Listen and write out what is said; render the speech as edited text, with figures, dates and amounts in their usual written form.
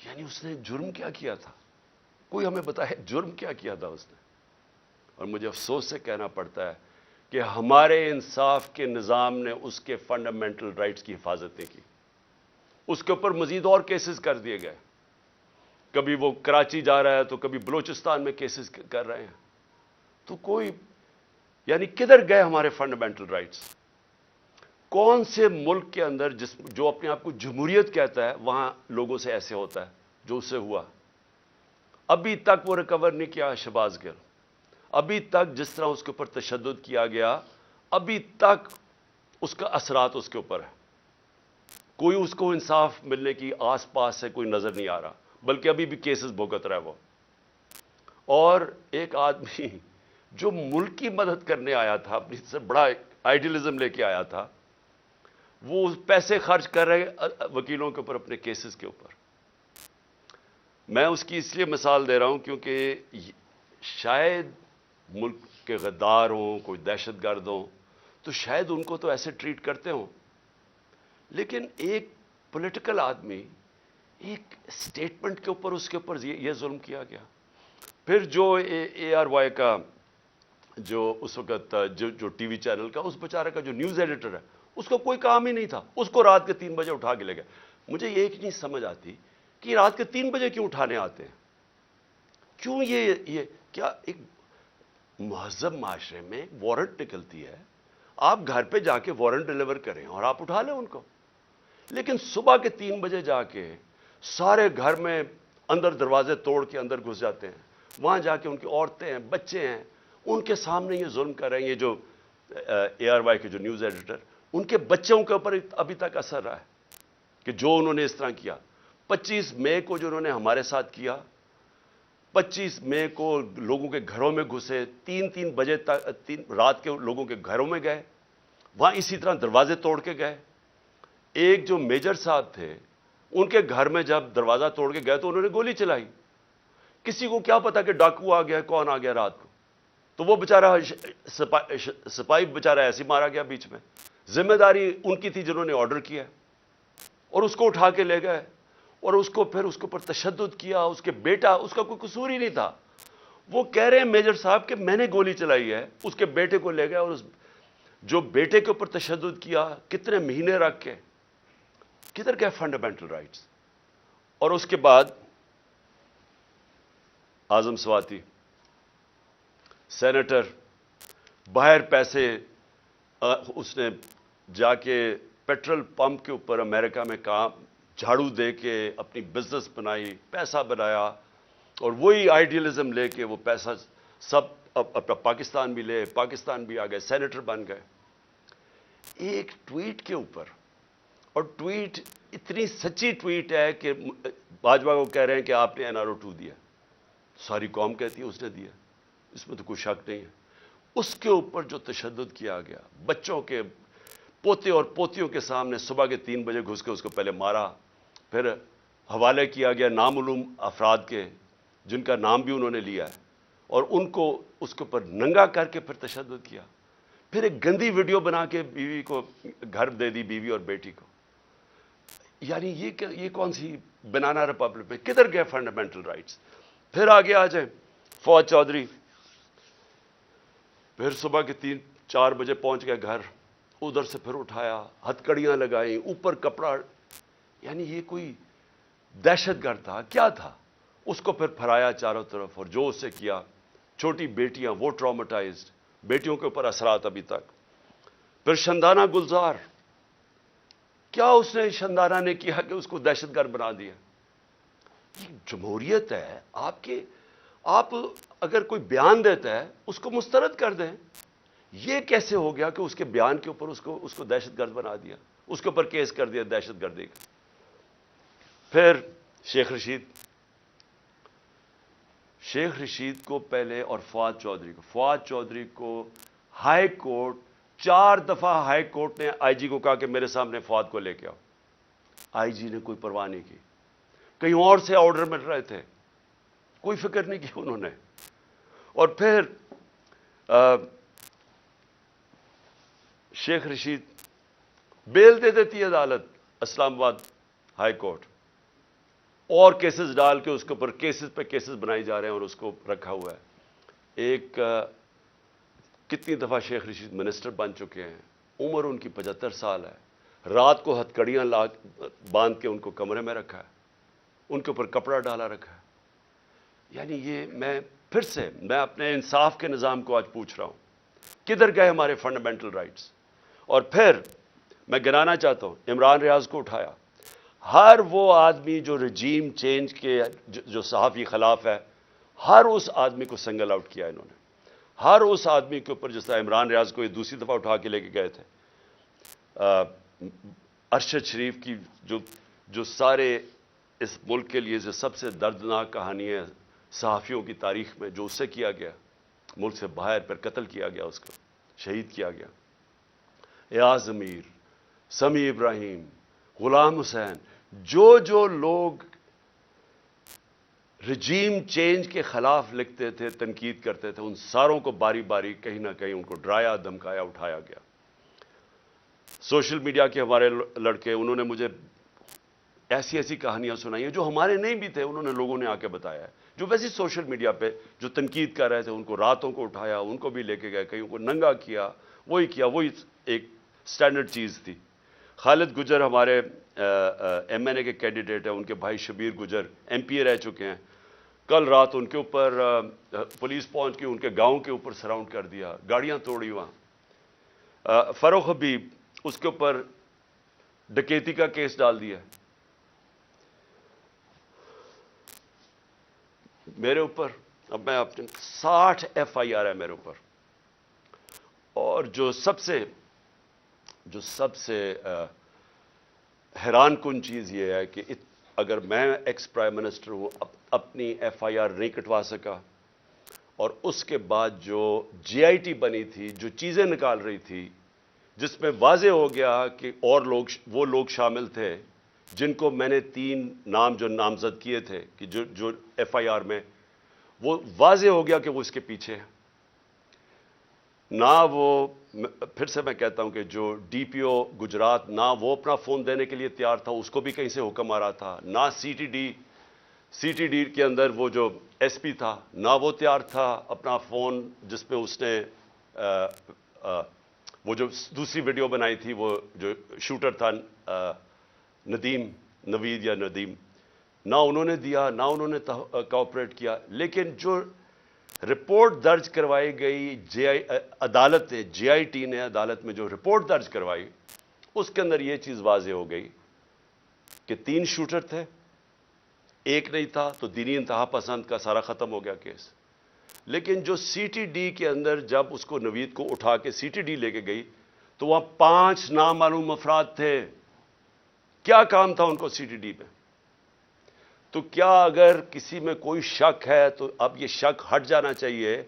یعنی اس نے جرم کیا کیا تھا؟ کوئی ہمیں بتائے جرم کیا کیا تھا اس نے؟ اور مجھے افسوس سے کہنا پڑتا ہے کہ ہمارے انصاف کے نظام نے اس کے فنڈامنٹل رائٹس کی حفاظت نہیں کی. اس کے اوپر مزید اور کیسز کر دیے گئے. کبھی وہ کراچی جا رہا ہے تو کبھی بلوچستان میں کیسز کر رہے ہیں. تو کوئی یعنی کدھر گئے ہمارے فنڈامنٹل رائٹس؟ کون سے ملک کے اندر جو اپنے آپ کو جمہوریت کہتا ہے وہاں لوگوں سے ایسے ہوتا ہے جو اس سے ہوا؟ ابھی تک وہ ریکور نہیں کیا شہباز گل. ابھی تک جس طرح اس کے اوپر تشدد کیا گیا ابھی تک اس کا اثرات اس کے اوپر ہے. کوئی اس کو انصاف ملنے کی آس پاس سے کوئی نظر نہیں آ رہا، بلکہ ابھی بھی کیسز بھگت رہا ہے وہ. اور ایک آدمی جو ملک کی مدد کرنے آیا تھا، اپنی سے بڑا آئیڈیلزم لے کے آیا تھا، وہ پیسے خرچ کر رہے وکیلوں کے اوپر، اپنے کیسز کے اوپر. میں اس کی اس لیے مثال دے رہا ہوں کیونکہ شاید ملک کے غدار ہوں، کوئی دہشت گرد ہوں، تو شاید ان کو تو ایسے ٹریٹ کرتے ہوں، لیکن ایک پولیٹیکل آدمی ایک سٹیٹمنٹ کے اوپر اس کے اوپر یہ ظلم کیا گیا. پھر جو اے آر وائی کا جو اس وقت جو ٹی وی چینل کا اس بیچارے کا جو نیوز ایڈیٹر ہے، اس کو کوئی کام ہی نہیں تھا، اس کو رات کے 3 بجے اٹھا کے لے گئے. مجھے یہ نہیں سمجھ آتی کہ رات کے 3 بجے کیوں اٹھانے آتے ہیں؟ کیوں یہ کیا ایک مہذب معاشرے میں ایک وارنٹ نکلتی ہے، آپ گھر پہ جا کے وارنٹ ڈیلیور کریں اور آپ اٹھا لیں ان کو. لیکن صبح کے 3 بجے جا کے سارے گھر میں اندر دروازے توڑ کے اندر گھس جاتے ہیں، وہاں جا کے ان کی عورتیں ہیں، بچے ہیں، ان کے سامنے یہ ظلم کر رہے ہیں. یہ جو اے آر وائی کے جو نیوز ایڈیٹر، ان کے بچوں کے اوپر ابھی تک اثر رہا ہے کہ جو انہوں نے اس طرح کیا. 25 مئی کو جو انہوں نے ہمارے ساتھ کیا، 25 مئی کو لوگوں کے گھروں میں گھسے، 3 بجے تک رات کے لوگوں کے گھروں میں گئے، وہاں اسی طرح دروازے توڑ کے گئے. ایک جو میجر صاحب تھے، ان کے گھر میں جب دروازہ توڑ کے گئے تو انہوں نے گولی چلائی. کسی کو کیا پتا کہ ڈاکو آ گیا، کون آ گیا رات کو؟ تو وہ بیچارہ سپاہی بیچارہ ایسے مارا گیا بیچ میں. ذمہ داری ان کی تھی جنہوں نے آرڈر کیا، اور اس کو اٹھا کے لے گئے اور اس کو پھر اس کے اوپر تشدد کیا. اس کے بیٹا، اس کا کوئی قصور ہی نہیں تھا. وہ کہہ رہے ہیں میجر صاحب کہ میں نے گولی چلائی ہے. اس کے بیٹے کو لے گئے اور جو بیٹے کے اوپر تشدد کیا کتنے مہینے رکھ کے. کدھر گئے فنڈامنٹل رائٹس؟ اور اس کے بعد اعظم سواتی سینیٹر، باہر پیسے اس نے جا کے پیٹرول پمپ کے اوپر امریکہ میں کام جھاڑو دے کے اپنی بزنس بنائی، پیسہ بنایا، اور وہی آئیڈیلزم لے کے وہ پیسہ سب پاکستان بھی لے، پاکستان بھی آ گئے، سینیٹر بن گئے. ایک ٹویٹ کے اوپر، اور ٹویٹ اتنی سچی ٹویٹ ہے کہ باجوہ کو کہہ رہے ہیں کہ آپ نے NRO2 دیا، ساری قوم کہتی ہے اس نے دیا، اس میں تو کوئی شک نہیں ہے. اس کے اوپر جو تشدد کیا گیا، بچوں کے پوتے اور پوتیوں کے سامنے صبح کے 3 بجے گھس کے اس کو پہلے مارا، پھر حوالے کیا گیا نامعلوم افراد کے جن کا نام بھی انہوں نے لیا ہے، اور ان کو اس کے اوپر ننگا کر کے پھر تشدد کیا. پھر ایک گندی ویڈیو بنا کے بیوی کو گھر دے دی، بیوی اور بیٹی کو. یعنی یہ کون سی بنانا ریپبلک میں؟ کدھر گئے فنڈامنٹل رائٹس؟ پھر آگے آ جائیں، فواد چودھری پھر صبح کے 3-4 بجے پہنچ گئے گھر، ادھر سے پھر اٹھایا، ہتھکڑیاں لگائیں، اوپر کپڑا. یعنی یہ کوئی دہشت گرد تھا کیا تھا؟ اس کو پھر پھرایا چاروں طرف، اور جو اس سے کیا. چھوٹی بیٹیاں وہ ٹراماٹائزڈ، بیٹیوں کے اوپر اثرات ابھی تک. پھر شندانہ گلزار، کیا اس نے شندانہ نے کیا کہ اس کو دہشت گرد بنا دیا؟ یہ جمہوریت ہے. آپ اگر کوئی بیان دیتا ہے اس کو مسترد کر دیں. یہ کیسے ہو گیا کہ اس کے بیان کے اوپر اس کو دہشت گرد بنا دیا، اس کے اوپر کیس کر دیا دہشت گردی کا؟ پھر شیخ رشید کو پہلے، اور فواد چودھری کو ہائی کورٹ 4 دفعہ ہائی کورٹ نے آئی جی کو کہا کہ میرے سامنے فواد کو لے کے آؤ. آئی جی نے کوئی پرواہ نہیں کی. کہیں اور سے آرڈر مل رہے تھے، کوئی فکر نہیں کی انہوں نے. اور پھر شیخ رشید بیل دے دیتی ہے عدالت، اسلام آباد ہائی کورٹ. اور کیسز ڈال کے اس کے اوپر کیسز پہ کیسز بنائی جا رہے ہیں اور اس کو رکھا ہوا ہے. ایک کتنی دفعہ شیخ رشید منسٹر بن چکے ہیں, عمر ان کی 75 سال ہے, رات کو ہتھکڑیاں باندھ کے ان کو کمرے میں رکھا ہے, ان کے اوپر کپڑا ڈالا رکھا ہے. یعنی یہ میں اپنے انصاف کے نظام کو آج پوچھ رہا ہوں, کدھر گئے ہمارے فنڈامنٹل رائٹس؟ اور پھر میں گنانا چاہتا ہوں, عمران ریاض کو اٹھایا. ہر وہ آدمی جو رجیم چینج کے جو صحافی خلاف ہے, ہر اس آدمی کو سنگل آؤٹ کیا انہوں نے. ہر اس آدمی کے اوپر, جس طرح عمران ریاض کو یہ دوسری دفعہ اٹھا کے لے کے گئے تھے, ارشد شریف کی جو سارے اس ملک کے لیے جو سب سے دردناک کہانی ہے صحافیوں کی تاریخ میں, جو اس سے کیا گیا, ملک سے باہر پر قتل کیا گیا, اس کو شہید کیا گیا. ایاز ضمیر, سمیع ابراہیم, غلام حسین, جو لوگ رجیم چینج کے خلاف لکھتے تھے, تنقید کرتے تھے, ان ساروں کو باری باری کہیں نہ کہیں ان کو ڈرایا, دھمکایا, اٹھایا گیا. سوشل میڈیا کے ہمارے لڑکے, انہوں نے مجھے ایسی کہانیاں سنائی ہیں جو ہمارے نہیں بھی تھے, انہوں نے لوگوں نے آ کے بتایا ہے, جو ویسے سوشل میڈیا پہ جو تنقید کر رہے تھے, ان کو راتوں کو اٹھایا, ان کو بھی لے کے گئے, کہیں کو ننگا کیا, وہی ایک سٹینڈرڈ چیز تھی. خالد گجر ہمارے ایم این اے کے کینڈیڈیٹ ہیں, ان کے بھائی شبیر گجر ایم پی اے رہ چکے ہیں. کل رات ان کے اوپر پولیس پہنچ کے ان کے گاؤں کے اوپر سراؤنڈ کر دیا, گاڑیاں توڑی وہاں. فروخ حبیب, اس کے اوپر ڈکیتی کا کیس ڈال دیا. میرے اوپر اب میں 60 ایف آئی آر ہے میرے اوپر. اور جو سب سے حیران کن چیز یہ ہے کہ اگر میں ایکس پرائم منسٹر ہوں, اپنی ایف آئی آر نہیں کٹوا سکا, اور اس کے بعد جو جے آئی ٹی بنی تھی, جو چیزیں نکال رہی تھی, جس میں واضح ہو گیا کہ اور وہ لوگ شامل تھے جن کو میں نے 3 نام جو نامزد کیے تھے کہ جو ایف آئی آر میں, وہ واضح ہو گیا کہ وہ اس کے پیچھے ہیں. نہ وہ, پھر سے میں کہتا ہوں کہ جو ڈی پی او گجرات, نہ وہ اپنا فون دینے کے لیے تیار تھا, اس کو بھی کہیں سے حکم آ رہا تھا. نہ سی ٹی ڈی کے اندر وہ جو ایس پی تھا, نہ وہ تیار تھا اپنا فون, جس میں اس نے وہ جو دوسری ویڈیو بنائی تھی, وہ جو شوٹر تھا نوید یا ندیم, نہ انہوں نے دیا, نہ انہوں نے کوآپریٹ کیا. لیکن جو رپورٹ درج کروائی گئی عدالت نے, جے آئی ٹی نے عدالت میں جو رپورٹ درج کروائی, اس کے اندر یہ چیز واضح ہو گئی کہ 3 شوٹر تھے, ایک نہیں تھا, تو دینی انتہا پسند کا سارا ختم ہو گیا کیس. لیکن جو سی ٹی ڈی کے اندر جب اس کو نوید کو اٹھا کے سی ٹی ڈی لے کے گئی, تو وہاں 5 نامعلوم افراد تھے. کیا کام تھا ان کو سی ٹی ڈی میں؟ تو کیا اگر کسی میں کوئی شک ہے تو اب یہ شک ہٹ جانا چاہیے